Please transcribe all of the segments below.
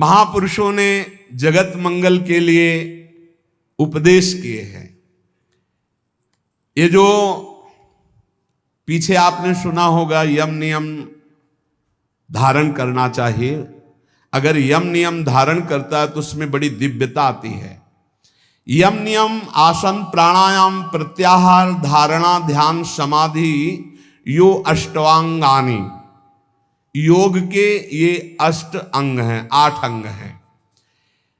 महापुरुषों ने जगत मंगल के लिए उपदेश किए हैं। ये जो पीछे आपने सुना होगा यम नियम धारण करना चाहिए, अगर यम नियम धारण करता है तो उसमें बड़ी दिव्यता आती है। यम नियम आसन प्राणायाम प्रत्याहार धारणा ध्यान समाधि यो अष्टांगानी, योग के ये 8 अंग हैं, 8 अंग हैं।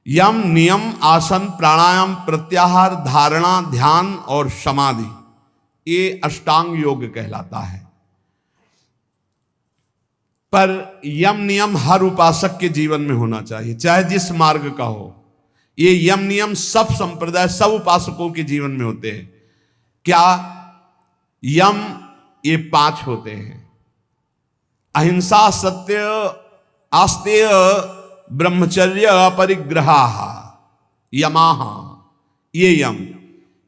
यम नियम आसन प्राणायाम प्रत्याहार धारणा ध्यान और समाधि, ये अष्टांग योग कहलाता है। पर यम नियम हर उपासक के जीवन में होना चाहिए, चाहे जिस मार्ग का हो। ये यम नियम सब संप्रदाय सब उपासकों के जीवन में होते हैं। क्या यम? ये 5 होते हैं। अहिंसा सत्य आस्तेय ब्रह्मचर्य अपरिग्रहा यमाह, ये यम।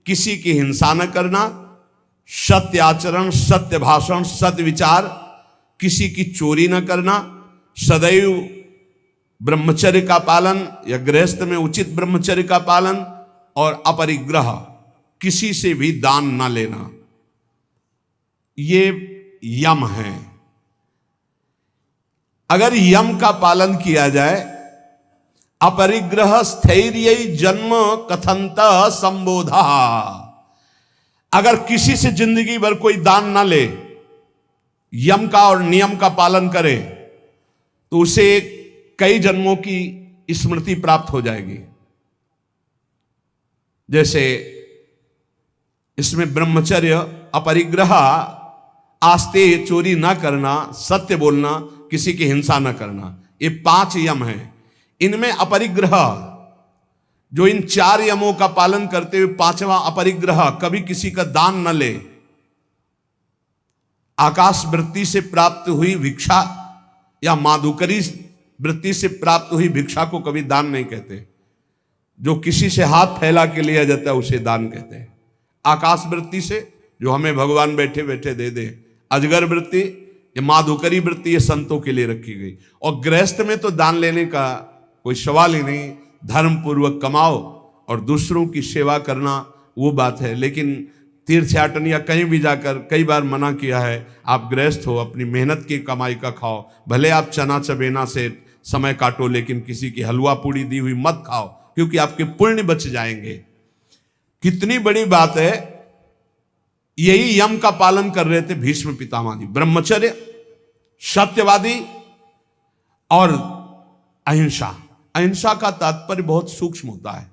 किसी की हिंसा न करना, सत्य आचरण, सत्य भाषण, सत्य विचार, किसी की चोरी न करना, सदैव ब्रह्मचर्य का पालन या गृहस्थ में उचित ब्रह्मचर्य का पालन, और अपरिग्रह, किसी से भी दान न लेना, ये यम है। अगर यम का पालन किया जाए, अपरिग्रह स्थैर्य जन्म कथंत संबोधा, अगर किसी से जिंदगी भर कोई दान ना ले, यम का और नियम का पालन करे, तो उसे कई जन्मों की स्मृति प्राप्त हो जाएगी। जैसे इसमें ब्रह्मचर्य, अपरिग्रह, आस्ते चोरी ना करना, सत्य बोलना, किसी की हिंसा न करना, ये 5 यम हैं। इनमें अपरिग्रह, जो इन 4 यमों का पालन करते हुए 5वां अपरिग्रह, कभी किसी का दान न ले, आकाश वृत्ति से प्राप्त हुई भिक्षा या माधुकरी वृत्ति से प्राप्त हुई भिक्षा को कभी दान नहीं कहते। जो किसी से हाथ फैला के लिया जाता है उसे दान कहते हैं। आकाश वृत्ति से जो हमें भगवान बैठे बैठे दे दे, अजगर वृत्ति, ये माधुकरी वृत्ति, ये संतों के लिए रखी गई। और गृहस्थ में तो दान लेने का कोई सवाल ही नहीं, धर्म पूर्वक कमाओ और दूसरों की सेवा करना वो बात है। लेकिन तीर्थयाटन या कहीं भी जाकर कई बार मना किया है, आप गृहस्थ हो, अपनी मेहनत की कमाई का खाओ, भले आप चना चबेना से समय काटो, लेकिन किसी की हलवा पूड़ी दी हुई मत खाओ, क्योंकि आपके पुण्य बच जाएंगे। कितनी बड़ी बात है। यही यम का पालन कर रहे थे भीष्म पितामह जी। ब्रह्मचर्य, सत्यवादी और अहिंसा। अहिंसा का तात्पर्य बहुत सूक्ष्म होता है।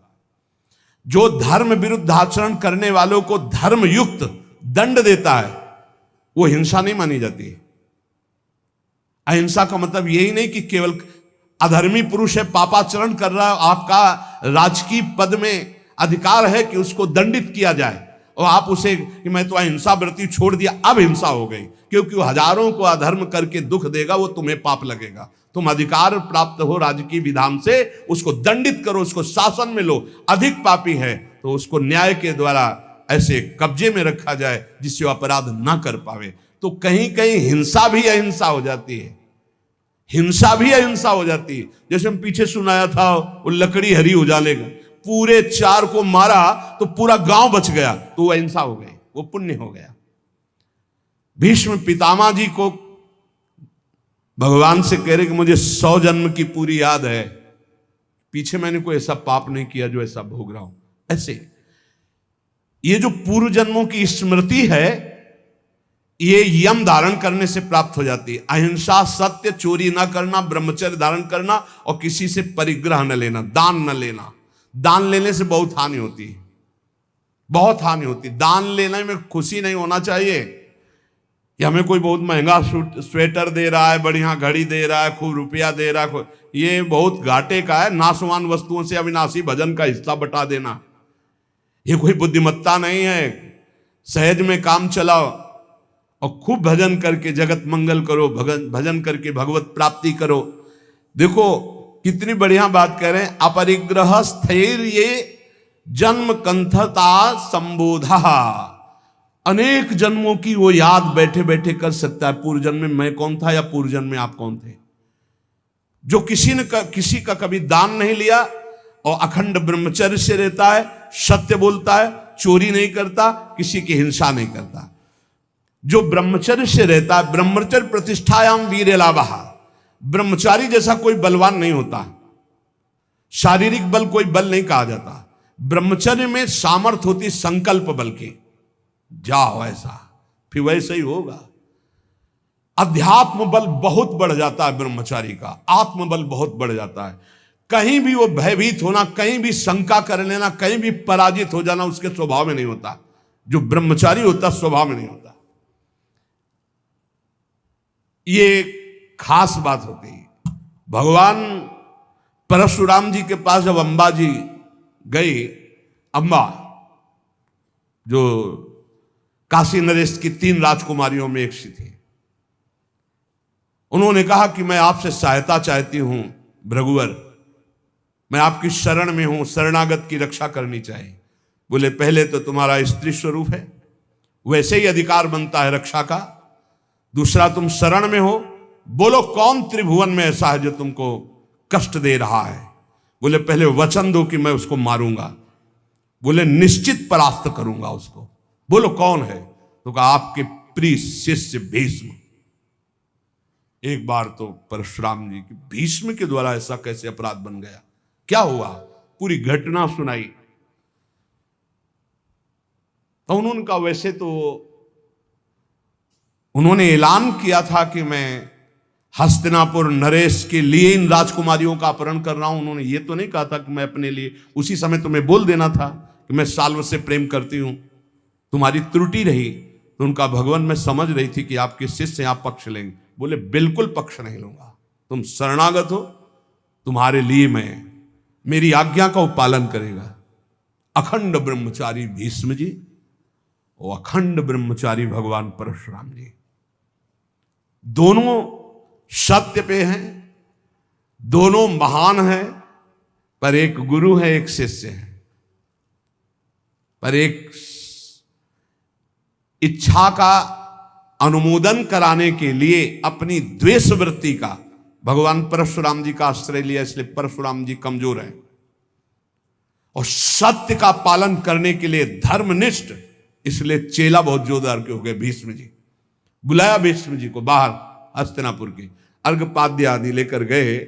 जो धर्म विरुद्ध आचरण करने वालों को धर्म युक्त दंड देता है, वो हिंसा नहीं मानी जाती। अहिंसा का मतलब यही नहीं कि केवल अधर्मी पुरुष है, पापाचरण कर रहा है, आपका राजकीय पद में अधिकार है कि उसको दंडित किया जाए और आप उसे कि मैं तो अहिंसा व्रती छोड़ दिया, अब हिंसा हो गई, क्योंकि वो हजारों को अधर्म करके दुख देगा, वो तुम्हें पाप लगेगा। तुम अधिकार प्राप्त हो राजकीय विधान से, उसको दंडित करो, उसको शासन में लो। अधिक पापी है तो उसको न्याय के द्वारा ऐसे कब्जे में रखा जाए जिससे वो अपराध ना कर पावे। तो कहीं कहीं हिंसा भी अहिंसा हो जाती है, हिंसा भी अहिंसा हो जाती है। जैसे हम पीछे सुनाया था, वो लकड़ी हरी उजाले का, पूरे 4 को मारा तो पूरा गांव बच गया, तो वो अहिंसा हो गई, वो पुण्य हो गया। भीष्म पितामह जी को भगवान से कह रहे कि मुझे 100 जन्म की पूरी याद है, पीछे मैंने कोई ऐसा पाप नहीं किया जो ऐसा भोग रहा हूं। ऐसे ये जो पूर्व जन्मों की स्मृति है, ये यम धारण करने से प्राप्त हो जाती है। अहिंसा, सत्य, चोरी ना करना, ब्रह्मचर्य धारण करना और किसी से परिग्रह न लेना, दान न लेना। दान लेने से बहुत हानि होती है, बहुत हानि होती है। दान लेने में खुशी नहीं होना चाहिए कि हमें कोई बहुत महंगा स्वेटर दे रहा है, बढ़िया घड़ी दे रहा है, खूब रुपया दे रहा है, ये बहुत घाटे का है। नाशवान वस्तुओं से अविनाशी भजन का हिस्सा बटा देना, ये कोई बुद्धिमत्ता नहीं है। सहज में काम चलाओ और खूब भजन करके जगत मंगल करो, भजन करके भगवत प्राप्ति करो। देखो कितनी बढ़िया बात कह रहे हैं। अपरिग्रह स्थैर्य जन्म कंथता संबोधा, अनेक जन्मों की वो याद बैठे बैठे कर सकता है। पूर्व जन्म में मैं कौन था या पूर्व जन्म में आप कौन थे। जो किसी का कभी दान नहीं लिया और अखंड ब्रह्मचर्य से रहता है, सत्य बोलता है, चोरी नहीं करता, किसी की हिंसा नहीं करता, जो ब्रह्मचर्य से रहता है, ब्रह्मचर्य प्रतिष्ठायाम वीर लाभः, ब्रह्मचारी जैसा कोई बलवान नहीं होता, शारीरिक बल कोई बल नहीं कहा जाता, ब्रह्मचर्य में सामर्थ होती संकल्प बल की, जाओ ऐसा फिर वैसे ही होगा। अध्यात्म बल बहुत बढ़ जाता है ब्रह्मचारी का, आत्म बल बहुत बढ़ जाता है। कहीं भी वो भयभीत होना, कहीं भी शंका कर लेना, कहीं भी पराजित हो जाना उसके स्वभाव में नहीं होता। जो ब्रह्मचारी होता स्वभाव में नहीं होता। ये खास बात होती है। भगवान परशुराम जी के पास जब अंबा जी गई, अंबा जो काशी नरेश की 3 राजकुमारियों में एक सी थी, उन्होंने कहा कि मैं आपसे सहायता चाहती हूं भृगुवर, मैं आपकी शरण में हूं, शरणागत की रक्षा करनी चाहिए। बोले पहले तो तुम्हारा स्त्री स्वरूप है, वैसे ही अधिकार बनता है रक्षा का, दूसरा तुम शरण में हो, बोलो कौन त्रिभुवन में ऐसा है जो तुमको कष्ट दे रहा है। बोले पहले वचन दो कि मैं उसको मारूंगा। बोले निश्चित परास्त करूंगा उसको। बोलो कौन है? तो कहा आपके प्रिय शिष्य भीष्म। एक बार तो परशुराम जी की भीष्म के द्वारा ऐसा कैसे अपराध बन गया, क्या हुआ, पूरी घटना सुनाई। तो उन्होंने कहा वैसे तो उन्होंने ऐलान किया था कि मैं हस्तिनापुर नरेश के लिए इन राजकुमारियों का अपहरण कर रहा हूं। उन्होंने ये तो नहीं कहा था कि मैं अपने लिए, उसी समय तुम्हें बोल देना था कि मैं साल्व से प्रेम करती हूं, तुम्हारी त्रुटि रही। तो उनका भगवान मैं समझ रही थी कि आपके शिष्य आप पक्ष लेंगे। बोले बिल्कुल पक्ष नहीं लूंगा, तुम शरणागत हो, तुम्हारे लिए मैं, मेरी आज्ञा का पालन करेगा। अखंड ब्रह्मचारी भीष्म जी और अखंड ब्रह्मचारी भगवान परशुराम जी, दोनों सत्य पे हैं, दोनों महान हैं, पर एक गुरु है एक शिष्य है। पर एक इच्छा का अनुमोदन कराने के लिए अपनी द्वेष वृत्ति का भगवान परशुराम जी का आश्रय लिया, इसलिए परशुराम जी कमजोर हैं। और सत्य का पालन करने के लिए धर्मनिष्ठ, इसलिए चेला बहुत जोरदार के हो गए। भीष्म जी बुलाया भीष्म जी को बाहर हस्तिनापुर की, अर्घपाद्य आदि लेकर गए,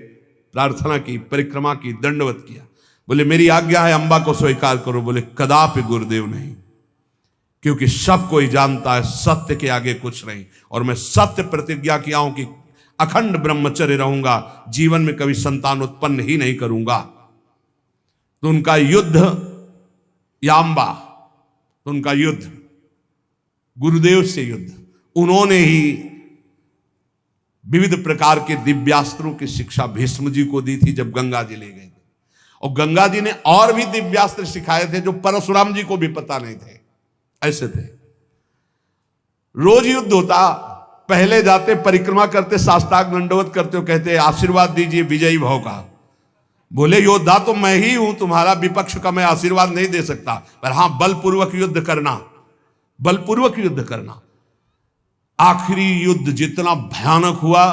प्रार्थना की, परिक्रमा की, दंडवत किया। बोले मेरी आज्ञा है अंबा को स्वीकार करो। बोले कदापि गुरुदेव नहीं, क्योंकि सब कोई जानता है सत्य के आगे कुछ नहीं, और मैं सत्य प्रतिज्ञा किया हूं कि अखंड ब्रह्मचर्य रहूंगा, जीवन में कभी संतान उत्पन्न ही नहीं करूंगा। तो उनका युद्ध या अंबा, तो उनका युद्ध गुरुदेव से युद्ध, उन्होंने ही विविध प्रकार के दिव्यास्त्रों की शिक्षा भीष्म जी को दी थी जब गंगा जी ले गए थे। और गंगा जी ने और भी दिव्यास्त्र सिखाए थे जो परशुराम जी को भी पता नहीं थे। ऐसे थे, रोज युद्ध होता, पहले जाते, परिक्रमा करते, साष्टांग दंडवत करते हो, कहते आशीर्वाद दीजिए विजयी भव का। बोले योद्धा तो मैं ही हूं, तुम्हारा विपक्ष का मैं आशीर्वाद नहीं दे सकता, पर हां बलपूर्वक युद्ध करना, बलपूर्वक युद्ध करना। आखिरी युद्ध जितना भयानक हुआ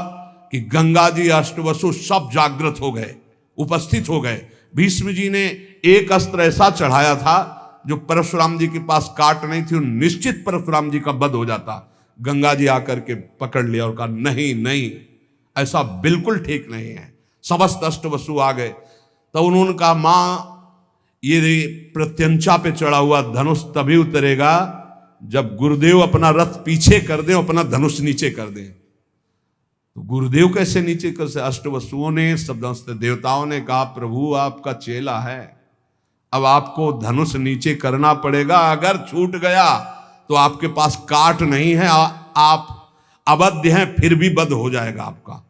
कि गंगा जी, अष्टवसु सब जागृत हो गए, उपस्थित हो गए। भीष्म जी ने एक अस्त्र ऐसा चढ़ाया था जो परशुराम जी के पास काट नहीं थी, निश्चित परशुराम जी का वध हो जाता। गंगा जी आकर के पकड़ लिया और कहा नहीं नहीं, ऐसा बिल्कुल ठीक नहीं है। समस्त अष्टवसु आ गए। तो उन्होंने कहा मां, ये प्रत्यंचा पे चढ़ा हुआ धनुष तभी उतरेगा जब गुरुदेव अपना रथ पीछे कर दे, अपना धनुष नीचे कर दे। तो गुरुदेव कैसे नीचे कर से? अष्टवसुओं ने, समस्त देवताओं ने कहा प्रभु आपका चेला है, अब आपको धनुष नीचे करना पड़ेगा, अगर छूट गया तो आपके पास काट नहीं है, आप अबद्ध हैं, फिर भी बध हो जाएगा आपका।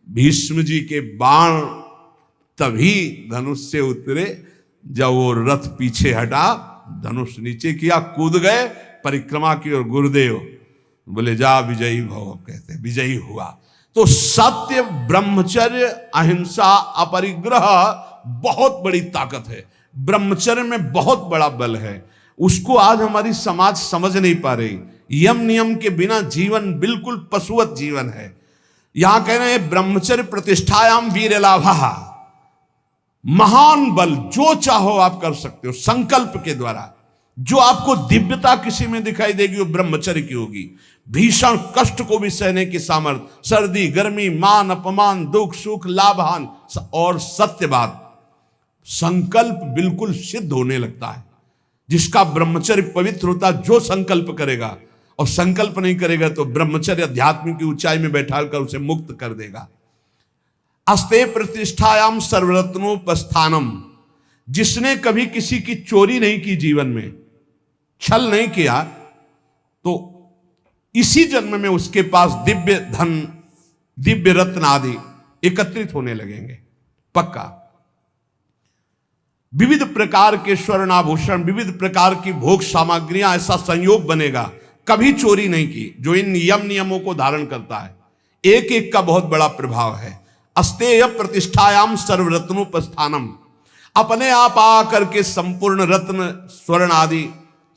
भीष्म जी के बाण तभी धनुष से उतरे जब वो रथ पीछे हटा, धनुष नीचे किया, कूद गए, परिक्रमा की, और गुरुदेव बोले जा विजयी भव, कहते विजयी हुआ। तो सत्य, ब्रह्मचर्य, अहिंसा, अपरिग्रह बहुत बड़ी ताकत है। ब्रह्मचर्य में बहुत बड़ा बल है, उसको आज हमारी समाज समझ नहीं पा रही। यम नियम के बिना जीवन बिल्कुल पशुवत जीवन है। यहां कह रहे हैं ब्रह्मचर्य प्रतिष्ठायाम वीर लाभा, महान बल, जो चाहो आप कर सकते हो संकल्प के द्वारा। जो आपको दिव्यता किसी में दिखाई देगी वो ब्रह्मचर्य की होगी। भीषण कष्ट को भी सहने की सामर्थ्य, सर्दी गर्मी, मान अपमान, दुख सुख, लाभ हान और सत्यवाद, संकल्प बिल्कुल सिद्ध होने लगता है। जिसका ब्रह्मचर्य पवित्र होता, जो संकल्प करेगा और संकल्प नहीं करेगा तो ब्रह्मचर्य अध्यात्म की ऊंचाई में बैठाकर उसे मुक्त कर देगा। अस्ते प्रतिष्ठायाम सर्वरत्नोपस्थानम, जिसने कभी किसी की चोरी नहीं की, जीवन में छल नहीं किया, तो इसी जन्म में उसके पास दिव्य धन, दिव्य रत्न आदि एकत्रित होने लगेंगे पक्का। विविध प्रकार के स्वर्ण आभूषण, विविध प्रकार की भोग सामग्रियां, ऐसा संयोग बनेगा। कभी चोरी नहीं की, जो इन नियमों को धारण करता है। एक एक का बहुत बड़ा प्रभाव है। अस्तेय प्रतिष्ठायाम सर्वरत्नोपस्थानम, अपने आप आकर के संपूर्ण रत्न स्वर्ण आदि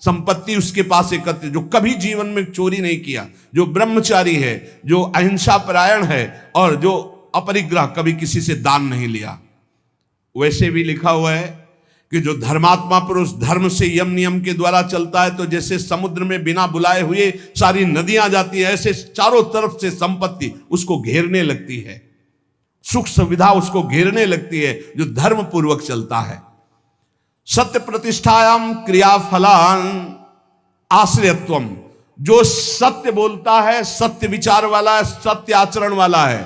संपत्ति उसके पास एकत्रित, जो कभी जीवन में चोरी नहीं किया, जो ब्रह्मचारी है, जो अहिंसा परायण है और जो अपरिग्रह, कभी किसी से दान नहीं लिया। वैसे भी लिखा हुआ है कि जो धर्मात्मा पुरुष धर्म से यम नियम के द्वारा चलता है, तो जैसे समुद्र में बिना बुलाए हुए सारी नदियां जाती है, ऐसे चारों तरफ से संपत्ति उसको घेरने लगती है, सुख सुविधा उसको घेरने लगती है, जो धर्म पूर्वक चलता है। सत्य प्रतिष्ठायाम क्रियाफलान आश्रयत्वम, जो सत्य बोलता है, सत्य विचार वाला है, सत्य आचरण वाला है,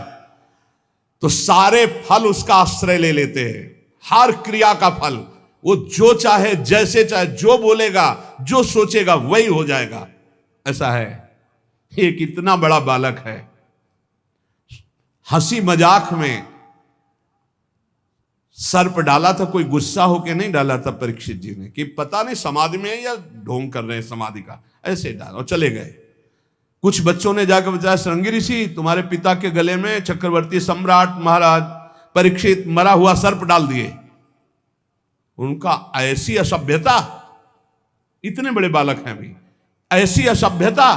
तो सारे फल उसका आश्रय ले लेते हैं। हर क्रिया का फल वो जो चाहे, जैसे चाहे, जो बोलेगा, जो सोचेगा वही हो जाएगा। ऐसा है। एक इतना बड़ा बालक है, हंसी मजाक में सर्प डाला था, कोई गुस्सा होके नहीं डाला था परीक्षित जी ने, कि पता नहीं समाधि में है या ढोंग कर रहे हैं समाधि का, ऐसे डाला और चले गए। कुछ बच्चों ने जाकर बताया, श्रृंगी ऋषि तुम्हारे पिता के गले में चक्रवर्ती सम्राट महाराज परीक्षित मरा हुआ सर्प डाल दिए। उनका ऐसी असभ्यता, इतने बड़े बालक हैं अभी, ऐसी असभ्यता,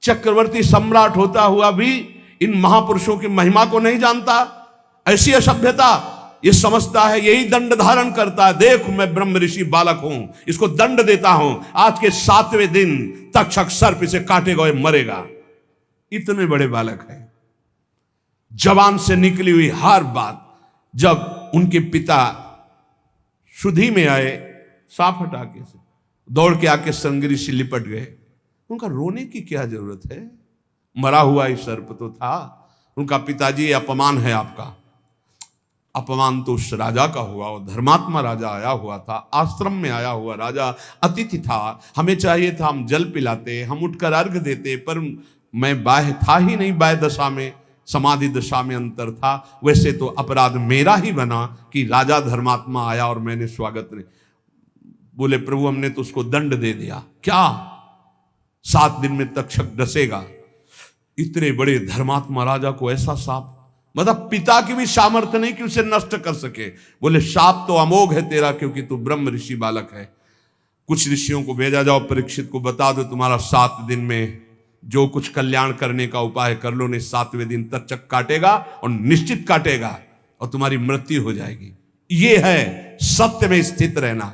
चक्रवर्ती सम्राट होता हुआ भी इन महापुरुषों की महिमा को नहीं जानता, ऐसी असभ्यता। ये समझता है यही दंड धारण करता है, देख मैं ब्रह्म ऋषि बालक हूं, इसको दंड देता हूं, आज के 7वें दिन तक्षक सर्प इसे काटेगा और मरेगा। इतने बड़े बालक हैं। जबान से निकली हुई हर बात, जब उनके पिता शुद्धि में आए, साफ हटाके से दौड़ के आके श्रृंगी ऋषि लिपट गए। उनका रोने की क्या जरूरत है, मरा हुआ ही सर्प तो था। उनका पिताजी, अपमान है आपका। अपमान तो उस राजा का हुआ, वो धर्मात्मा राजा आया हुआ था, आश्रम में आया हुआ राजा अतिथि था। हमें चाहिए था हम जल पिलाते, हम उठकर अर्घ देते, पर मैं बाह्य था ही नहीं, बाह्य दशा में, समाधि दशा में अंतर था। वैसे तो अपराध मेरा ही बना कि राजा धर्मात्मा आया और मैंने स्वागत नहीं। बोले प्रभु हमने तो उसको दंड दे दिया। क्या 7 दिन में तक्षक डसेगा? इतने बड़े धर्मात्मा राजा को ऐसा शाप, मतलब पिता की भी सामर्थ्य नहीं कि उसे नष्ट कर सके। बोले शाप तो अमोघ है तेरा, क्योंकि तू ब्रह्म ऋषि बालक है। कुछ ऋषियों को भेजा, जाओ परीक्षित को बता दो तुम्हारा 7 दिन में जो कुछ कल्याण करने का उपाय कर लो, नहीं 7वें दिन तक्षक काटेगा और निश्चित काटेगा और तुम्हारी मृत्यु हो जाएगी। ये है सत्य में स्थित रहना।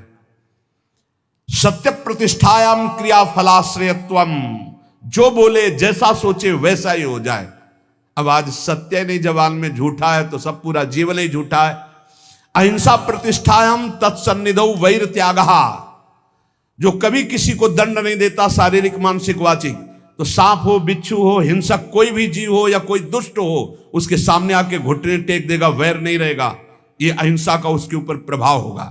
सत्य प्रतिष्ठायाम क्रिया फलाश्रयत्वम, जो बोले, जैसा सोचे वैसा ही हो जाए। अब आज सत्य नहीं जबान में झूठा है तो सब पूरा जीवन ही झूठा है। अहिंसा प्रतिष्ठायाम तत्सन्निधौ वैर त्यागः, जो कभी किसी को दंड नहीं देता, शारीरिक मानसिक वाचिक, तो सांप हो, बिच्छू हो, हिंसक कोई भी जीव हो या कोई दुष्ट हो, उसके सामने आके घुटने टेक देगा, वैर नहीं रहेगा। ये अहिंसा का उसके ऊपर प्रभाव होगा।